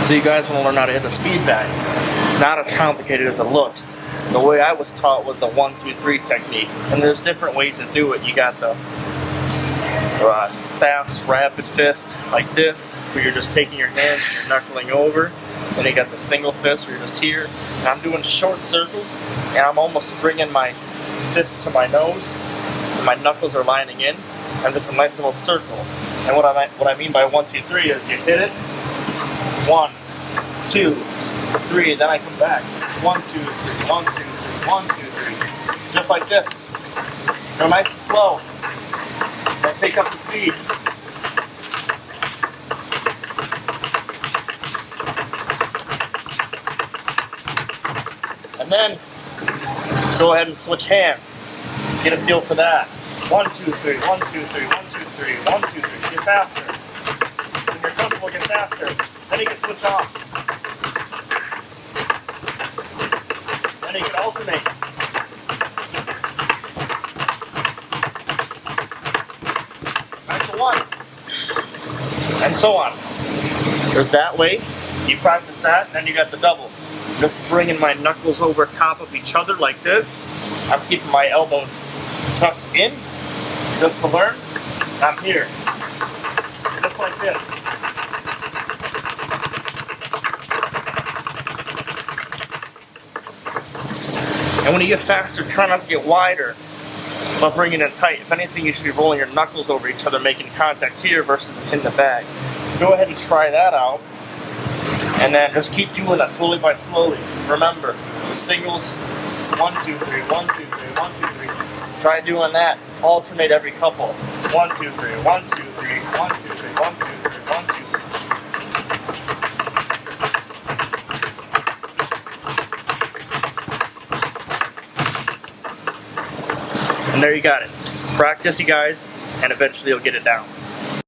So you guys want to learn how to hit the speed bag. It's not as complicated as it looks. The way I was taught was the 1, 2, 3 technique, and there's different ways to do it. You got the fast, rapid fist like this, where you're just taking your hands and you're knuckling over. Then you got the single fist where you're just here. And I'm doing short circles, and I'm almost bringing my fist to my nose, and my knuckles are lining in, and just a nice little circle. And what I mean by 1, 2, 3 is you hit it, 1, 2, 3, then I come back. 1, 2, 3, 1, 2, 3, 1, 2, 3. Just like this. Go nice and slow. Then pick up the speed. And then go ahead and switch hands. Get a feel for that. 1, 2, 3, 1, 2, 3, 1, 2, 3, 1, 2, 3. Get faster. When you're comfortable, get faster. Then you can switch off. Then you can alternate. Back to 1. And so on. There's that way. You practice that, and then you got the double. Just bringing my knuckles over top of each other like this. I'm keeping my elbows tucked in just to learn. I'm here. Just like this. And when you get faster, try not to get wider, but bringing it tight. If anything, you should be rolling your knuckles over each other, making contact here versus in the bag. So go ahead and try that out. And then just keep doing that slowly by slowly. Remember, the singles, 1, 2, 3, 1, 2, 3, 1, 2, 3. Try doing that. Alternate every couple. 1, 2, 3, 1, 2, 3, 1, 2, 3, 1, 2, 3, 1, 2, 3. And there you got it. Practice, you guys, and eventually you'll get it down.